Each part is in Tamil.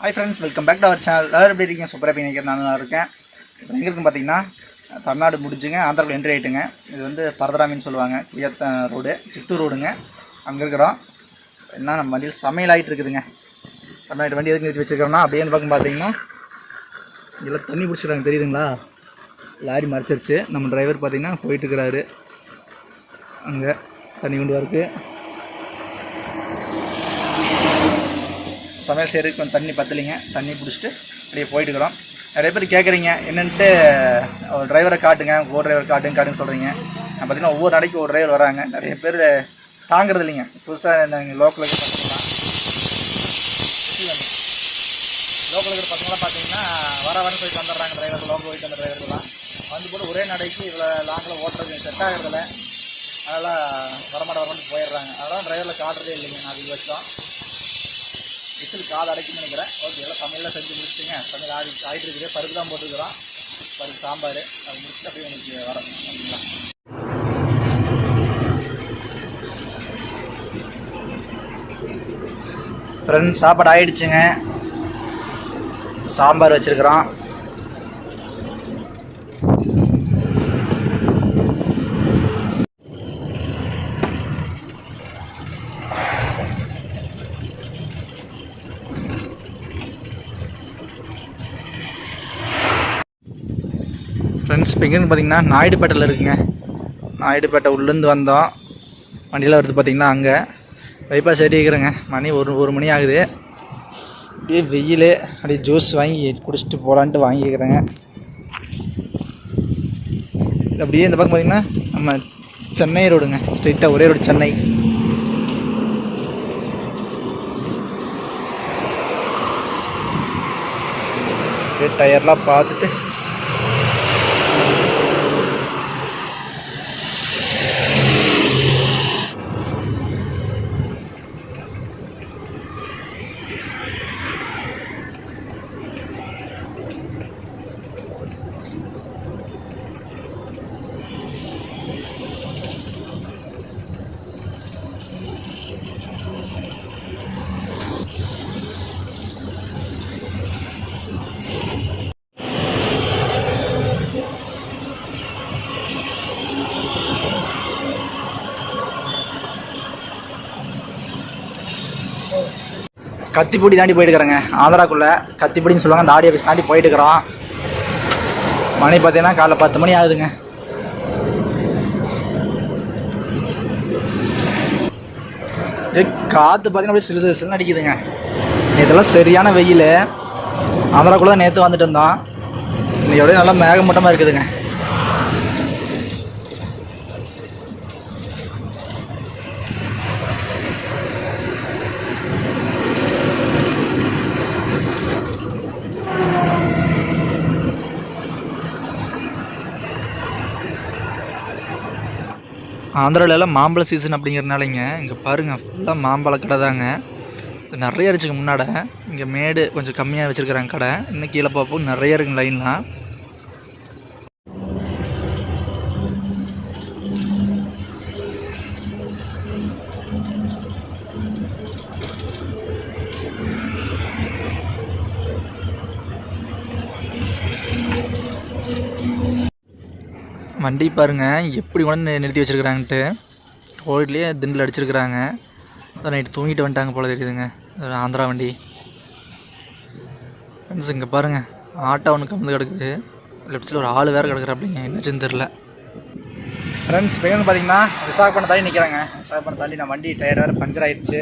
Hi friends, welcome back to our channel. எல்லாரும் எப்படி இருக்கீங்க? சூப்பராக நினைக்கிறேன். நான் நல்லா இருக்கேன். இப்போ எங்கே இருக்குன்னு பார்த்தீங்கன்னா, தமிழ்நாடு முடிஞ்சுங்க, ஆந்திராவில் என்ட்ரி ஆகிட்டுங்க. இது வந்து பரதராமின்னு சொல்லுவாங்க, குயத்த ரோடு, சித்தூர் ரோடுங்க. அங்கே இருக்கிறோம். என்ன நம்ம வண்டியில் சமையல் ஆகிட்டு இருக்குதுங்க. தமிழ்நாடு வண்டி எதுக்கு நிறுத்தி வச்சுருக்கோம்னா, அப்படியே அந்த பக்கம் பார்த்தீங்கன்னா இதெல்லாம் தண்ணி பிடிச்சிருக்காங்க, தெரியுதுங்களா? லாரி மறைச்சிருச்சு. நம்ம டிரைவர் பார்த்தீங்கன்னா போயிட்டுருக்கிறாரு. அங்கே தண்ணி கொண்டு வரக்கு சமையல் செய்கிறதுக்கு கொஞ்சம் தண்ணி பத்தலைங்க. தண்ணி பிடிச்சிட்டு அப்படியே போயிட்டுருக்குறோம். நிறைய பேர் கேட்குறீங்க என்னென்ட்டு ஒரு டிரைவரை காட்டுங்க, ஒவ்வொரு டிரைவர் காட்டுன்னு சொல்கிறீங்க. நான் பார்த்தீங்கன்னா ஒவ்வொரு நாளைக்கு ஒரு டிரைவர் வராங்க. நிறைய பேர் தாங்கிறது இல்லைங்க. புதுசாக இந்த லோக்கலுக்கு பார்த்தீங்கன்னா பசங்களாம் பார்த்தீங்கன்னா வரன்னு போயிட்டு வந்துடுறாங்க. டிரைவர் லோக்கல் போயிட்டு வந்த டிரைவர்கள்லாம் வந்து போட்டு ஒரே நடைக்கு இவ்வளோ லாங்கில் ஓட்டுறது செட் ஆகிறதில்ல. அதெல்லாம் வரமாட்டு போயிடுறாங்க. அதெல்லாம் டிரைவரில் காட்டுறதே இல்லைங்க. நான் அது வச்சோம் விசில் காது அடைக்குன்னு நினைக்கிறேன். ஓகே, எல்லாம் சமையல்லாம் செஞ்சு முடிச்சுட்டுங்க. சமையல் ஆகிட்டு இருக்குது. பருப்பு தான் போட்டுருக்குறோம். பருப்பு சாம்பார் அது முடிச்சுட்டு அப்படியே உங்களுக்கு வரோம். ஓகேங்களா? ஃப்ரெண்ட்ஸ், சாப்பாடு ஆகிடுச்சுங்க. சாம்பார் வச்சுருக்குறோம். ஃப்ரெண்ட்ஸ், இப்போ எங்கேருந்து பார்த்தீங்கன்னா நாயுடுபேட்டையில் இருக்குங்க. நாயுடுபேட்டை உள்ளேருந்து வந்தோம். வண்டியில் வருது பார்த்தீங்கன்னா அங்கே பைபாஸ் ஏறி இருக்கிறேங்க. மணி ஒரு மணி ஆகுது. அப்படியே வெயில், அப்படியே ஜூஸ் வாங்கி குடிச்சிட்டு போகலான்ட்டு வாங்கிக்கிறேங்க. அப்படியே இந்த பக்கம் பார்த்தீங்கன்னா நம்ம சென்னை ரோடுங்க. ஸ்ட்ரெயிட்டாக ஒரே ரோடு சென்னை. டயர்லாம் பார்த்துட்டு கத்திப்பொடி தாண்டி போயிட்டுருக்குறேங்க. ஆந்திராக்குள்ளே கத்திப்பொடின்னு சொல்லுவாங்க. அந்த ஆடி ஆஃபீஸ் தாண்டி போயிட்டுருக்குறோம். மணி பார்த்தீங்கன்னா காலைல 10 மணி ஆகுதுங்க. காற்று பார்த்தீங்கன்னா அப்படியே சிறு சிறுன்னு அடிக்குதுங்க. நேற்றுலாம் சரியான வெயில். ஆந்திராக்குள்ளே தான் நேற்று வந்துட்டு இருந்தோம். இன்னைக்கு அப்படியே நல்லா மேகமூட்டமாக இருக்குதுங்க. ஆந்திராவிலலாம் மாம்பழ சீசன் அப்படிங்கிறனாலங்க இங்கே பாருங்கள் ஃபுல்லாக மாம்பழ கடை தாங்க. நிறைய இருந்துச்சுங்க முன்னாடி. இங்கே மேடு கொஞ்சம் கம்மியாக வச்சுருக்குறாங்க கடை. இன்னும் கீழே பார்ப்போம் நிறைய இருக்குங்க லைன்லாம். வண்டி பாருங்கள் எப்படி கொண்டு நிறுத்தி வச்சுருக்குறாங்கன்ட்டு. ரோட்லேயே திண்டில் அடிச்சிருக்கிறாங்க. அதான் நைட்டு தூங்கிட்டு வந்துட்டாங்க போல தெரியுதுங்க. ஒரு ஆந்திரா வண்டி. ஃப்ரெண்ட்ஸ், இங்கே பாருங்கள் ஆட்டோ ஒன்று கலந்து கிடக்குது. லெஃப்ட் சைடில் ஒரு ஆள் வேறு கிடக்குற அப்படிங்க. என்னச்சுன்னு தெரில. ஃப்ரெண்ட்ஸ், இப்போ வந்து பார்த்தீங்கன்னா விசாகப்பட்டினம் தாண்டி நிற்கிறாங்க. விசாகப்பட்டினம் தாண்டி நான் வண்டி டயர் வேறு பஞ்சர் ஆகிடுச்சு.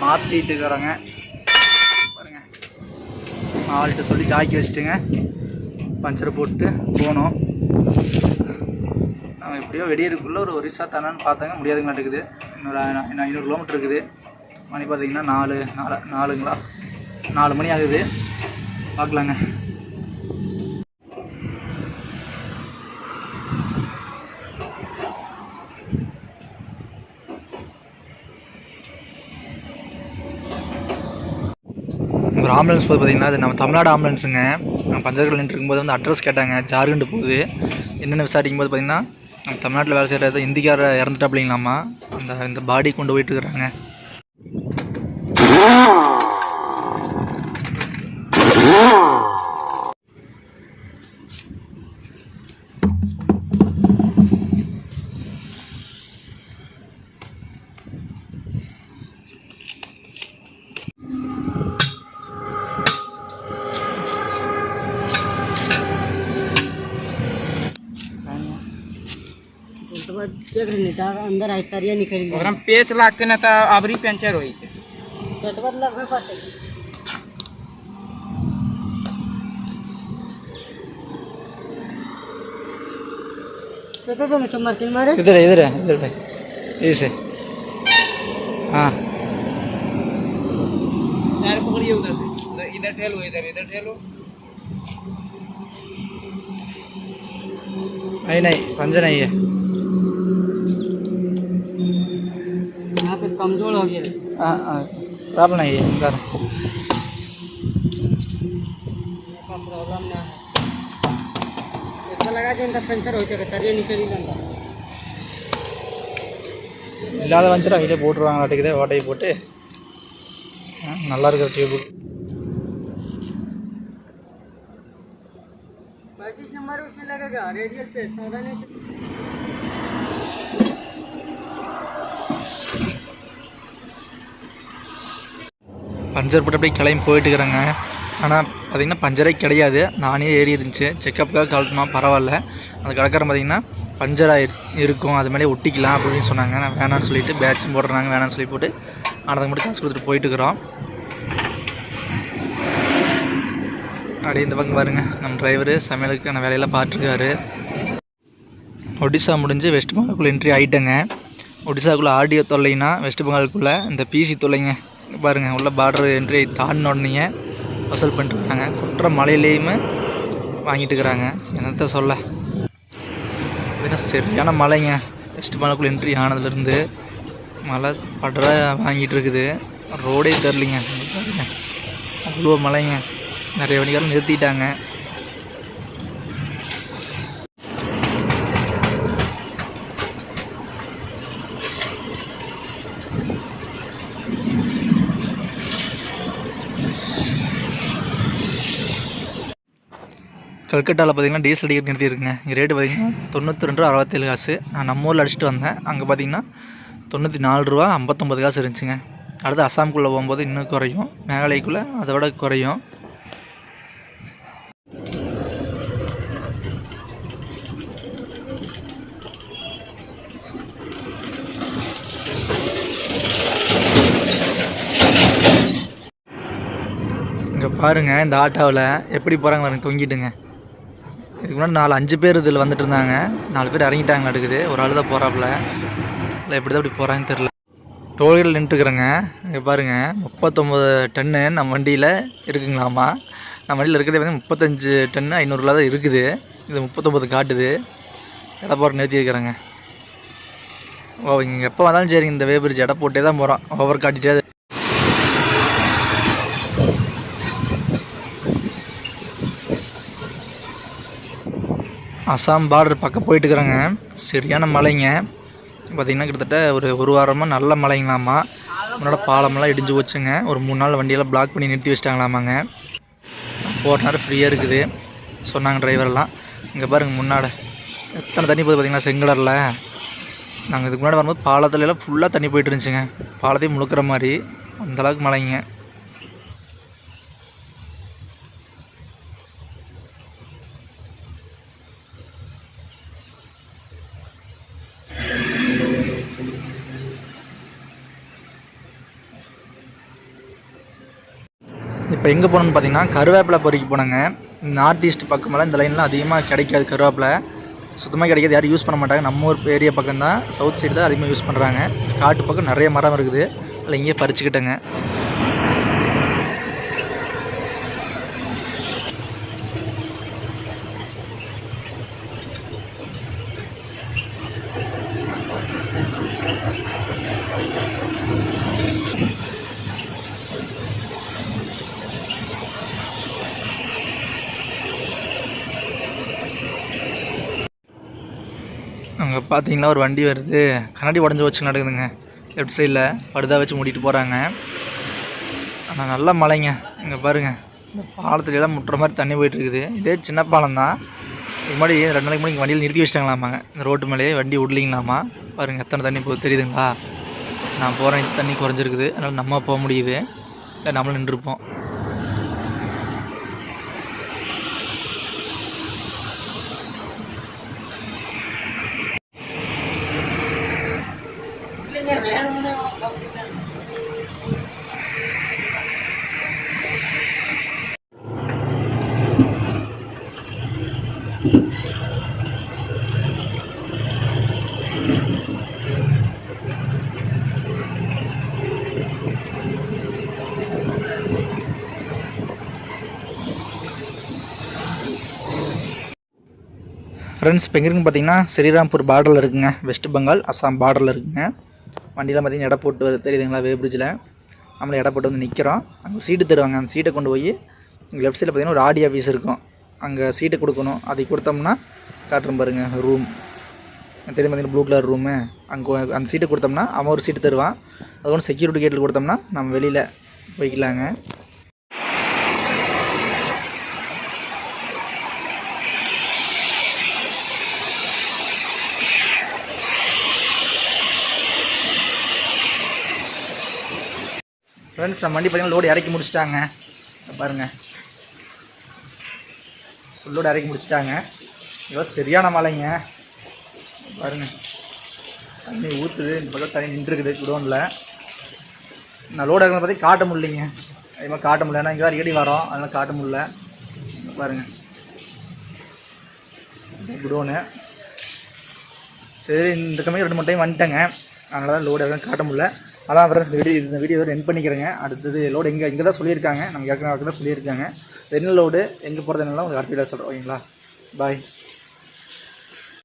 மாற்றிட்டு இருக்கிறாங்க பாருங்கள். ஆள்கிட்ட சொல்லி ஜாக்கி வச்சுட்டுங்க பஞ்சரை போட்டு போனோம். நம்ம எப்படியோ வெடியருக்குள்ளே ஒரு ஒரிசா தானான்னு பார்த்தாங்க. முடியாதுங்க நடக்குது. இன்னொரு 500 கிலோமீட்டர் இருக்குது. மணி பார்த்தீங்கன்னா 4 மணி ஆகுது. பார்க்கலாங்க. ஒரு ஆம்புலன்ஸ் போது பார்த்தீங்கன்னா அது நம்ம தமிழ்நாடு ஆம்புலன்ஸுங்க. பஞ்சர்கள் நின்று இருக்கும்போது வந்து அட்ரஸ் கேட்டாங்க. ஜார்க்கண்ட் போகுது. என்னென்னு விசாரிக்கும் போது பார்த்தீங்கன்னா நம்ம தமிழ்நாட்டில் வேலை செய்கிற இந்திக்கார இறந்துட்டாப்லிங்களாமா. இந்த பாடி கொண்டு போயிட்டுருக்குறாங்க. देख रहे नहीं अंदर आई तरिया निकल गई और हम पेच लागते ना तर आबरी पंचर होई पेट बदला में पड़ते तो तो मैं मार मारे इधर इधर है इधर भाई ऐसे हाँ यार पकड़िए उधर से इधर ठेलो इधर ठेलो नहीं पंजर नहीं है यहाँ पे कमजोर हो गया हाँ प्रॉब्लम नहीं है इधर प्रॉब्लम ना है ऐसा लगा कि पंचर हो जाएगा तरिया निकल ही जाता இல்லாத வந்துச்சுடா வெளியே போட்டுருவாங்க நாட்டுக்குதே ஓட்டையை போட்டு நல்லா இருக்கிற டியூபு 35 नंबर उसमें लगेगा रेडियल पे सादा नहीं பஞ்சர் போட்டு அப்படியே கிளம்பி போயிட்டு இருக்கிறேங்க. ஆனால் பார்த்திங்கன்னா பஞ்சரே கிடையாது. நானே ஏறி இருந்துச்சு செக்கப்புக்காக கால் பண்ணால் பரவாயில்ல. அந்த கடைக்காரன் பார்த்திங்கன்னா பஞ்சராக இருக்கும் அது மேலே ஒட்டிக்கலாம் அப்படின்னு சொன்னாங்க. நான் வேணான்னு சொல்லிவிட்டு பேட்சும் போடுறாங்க வேணான்னு சொல்லி போட்டு அதுக்கு மட்டும் காசு கொடுத்துட்டு போயிட்டுருக்குறோம். அப்படியே இந்த பக்கம் பாருங்கள் நம்ம டிரைவரு சமையலுக்கான வேலையெல்லாம் பார்த்துருக்காரு. ஒடிசா முடிஞ்சு வெஸ்ட் பெங்காலுக்குள்ளே என்ட்ரி ஆகிட்டேங்க. ஒடிசாக்குள்ளே ஆடியோ தொல்லைன்னா வெஸ்ட் பெங்காலுக்குள்ளே இந்த பிசி தொல்லைங்க பாருங்கள். உள்ள பார்டர் என்ட்ரி தாண்டினோடனே வசூல் பண்ணிட்டு இருக்காங்க. குற்ற மலையிலேயுமே வாங்கிட்டு இருக்கிறாங்க. என்னத்த சொல்ல ஏன்னா சரியான மழைங்க. வெஸ்ட் பெங்காலுக்குள்ளே என்ட்ரி ஆனதுலேருந்து மழை படுற வாங்கிட்டு இருக்குது. ரோடே தெரிலிங்க அவ்வளோ மழைங்க. நிறைய வண்டிகளும் நிறுத்திட்டாங்க. கல்கட்டாவில் பார்த்திங்கன்னா டீசல் அடிக்கிற நிறுத்தியிருக்குங்க. இங்கே ரேட்டு பார்த்திங்கன்னா 92 ரூபா 67 காசு. நான் நம்ம ஊரில் அடிச்சுட்டு வந்தேன். அங்கே பார்த்திங்கன்னா 94 ரூபா 59 காசு இருந்துச்சுங்க. அடுத்து அசாமுக்குள்ளே போகும்போது இன்னும் குறையும். மேகாலயக்குள்ளே அதை விட குறையும். இங்கே பாருங்கள் இந்த ஆட்டோவில் எப்படி போகிறாங்க பாருங்க தொங்கிட்டுங்க. இதுக்கு முன்னாடி 4-5 பேர் இதில் வந்துட்டு இருந்தாங்க. 4 பேர் இறங்கிட்டாங்க அடுக்குது. ஒரு ஆள் தான் போகிறாப்புல. இல்லை எப்படி தான் இப்படி போகிறாங்கன்னு தெரில. டோல்கேட்டில் நின்றுட்டுருக்குறேங்க. இங்கே பாருங்கள் 39 டன்னு நம்ம வண்டியில் இருக்குங்களாமா. நம்ம வண்டியில் இருக்கிறதே வந்து 35 டன்னு 500 தான் இருக்குது. இது 39 காட்டுது. எடை போகிற நிறுத்தி இருக்கிறேங்க. ஓ இங்கே எப்போ வந்தாலும் சரி இந்த வேபிரிட்ஜ் எடை போட்டே தான் போகிறோம். ஓவர் காட்டிகிட்டே அசாம் பார்டர் பக்கம் போயிட்டுருக்குறேங்க. சரியான மழைங்க. பார்த்திங்கன்னா கிட்டத்தட்ட ஒரு வாரமாக நல்ல மழைங்களாமா. முன்னோட பாலமெல்லாம் இடிஞ்சு போச்சுங்க. ஒரு 3 நாள் வண்டியெல்லாம் பிளாக் பண்ணி நிறுத்தி வச்சிட்டாங்களாமாங்க. போகிற நேரம் ஃப்ரீயாக இருக்குது சொன்னாங்க டிரைவரெல்லாம். இங்கே பாருங்கள் முன்னாடி எத்தனை தண்ணி போகுது பார்த்திங்கன்னா செங்கலரில். நாங்கள் இதுக்கு முன்னாடி வரும்போது பாலத்துலலாம் ஃபுல்லாக தண்ணி போயிட்டு இருந்துச்சுங்க. பாலத்தையும் முழுக்கிற மாதிரி அந்தளவுக்கு மழைங்க. இப்போ எங்கே போனோம்னு பார்த்தீங்கன்னா கருவேப்பிலை பொறிக்கு போனோங்க. நார்த் ஈஸ்ட் பக்கமெல்லாம் இந்த லைன்லாம் அதிகமாக கிடைக்காது. கருவேப்பிலை சுத்தமாக கிடைக்காது. யாரும் யூஸ் பண்ண மாட்டாங்க. நம்ம ஊர் ஏரியா பக்கம் தான் சவுத் சைடு தான் அதிகமாக யூஸ் பண்ணுறாங்க. காட்டு பக்கம் நிறைய மரம் இருக்குது. அதில் இங்கேயே பறிச்சுக்கிட்டேங்க. அங்கே பார்த்தீங்கன்னா ஒரு வண்டி வருது. கண்ணாடி உடஞ்சி வச்சு நடக்குதுங்க. லெஃப்ட் சைடில் படுதா வச்சு மூடிட்டு போகிறாங்க. ஆனால் நல்ல மழைங்க. இங்கே பாருங்கள் இந்த பாலத்துலலாம் முட்டுற மாதிரி தண்ணி போயிட்டுருக்குது. இதே சின்ன பாலம் தான். இது மாதிரி 2 நாளைக்கு முன்னாடி வண்டியில் நிறுத்தி வச்சிட்டாங்களாமாங்க. இந்த ரோட்டு மேலேயே வண்டி விடலிங்களாமா. பாருங்கள் எத்தனை தண்ணி போகுது தெரியுதுங்களா. நான் போகிறேன் தண்ணி குறைஞ்சிருக்குது. அதனால் நம்ம போக முடியுது. நம்மளும் நின்றுருப்போம். ஃப்ரெண்ட்ஸ் இப்போ எங்கே இருக்குன்னு பார்த்தீங்கன்னா ஸ்ரீராம்பூர் பார்டரில் இருக்குங்க, வெஸ்ட் பெங்கால் அஸ்ஸாம் பார்டரில் இருக்குங்க. வண்டியில் பார்த்தீங்கன்னா எடை போட்டு வருது தெரியுதுங்களா, வே பிரிட்ஜில் நம்மளை எடை போட்டு வந்து நிற்கிறோம். அங்கே சீட்டு தருவாங்க, அந்த சீட்டை கொண்டு போய் லெஃப்ட் சைடில் பார்த்தீங்கன்னா ஒரு ஆடி ஆஃபீஸ் இருக்கும், அங்கே சீட்டை கொடுக்கணும். அதை கொடுத்தோம்னா காட்டுறோம் பாருங்க ரூம் தெரியும் பார்த்தீங்கன்னா ப்ளூ கலர் ரூமு. அங்கே அந்த சீட்டை கொடுத்தோம்னா அவன் ஒரு சீட்டு தருவான். அது ஒன்று செக்யூரிட்டி கேட்டில் கொடுத்தோம்னா நம்ம வெளியில் போய்க்கலாங்க. ஃப்ரெண்ட்ஸ் நம்ம வண்டி பார்த்தீங்கன்னா லோடு இறக்கி முடிச்சிட்டாங்க பாருங்கள், லோடு இறக்கி முடிச்சிட்டாங்க. ஐயோ சரியான மழைங்க பாருங்கள், தண்ணி ஊற்றுது. இந்த பக்கம் தண்ணி நின்றுருக்குது குடோனில். நான் லோடு இறக்குறது பார்த்தி காட்ட முடியலைங்க, அதே மாதிரி காட்ட முடியல, ஏன்னா இங்கே அடிக்கடி வரோம் அதனால் காட்ட முடியல. பாருங்கள் குடோனு. சரி இந்த கம்மி 2-3 டைம் வந்துட்டேங்க, அதனால தான் லோடு எதுவும் காட்ட முடியல. அதான் ஃப்ரெண்ட்ஸ் இந்த வீடியோ எண்ட் பண்ணிக்கிறேங்க. அடுத்தது லோடு இங்கே தான் சொல்லியிருக்காங்க, நமக்கு ஏற்கனவே தான் சொல்லியிருக்காங்க. என்ன லோடு எங்கே போகிறது என்னெல்லாம் உங்களுக்கு அடுத்த வீடியோ சொல்கிறோம். ஓகேங்களா, பாய்.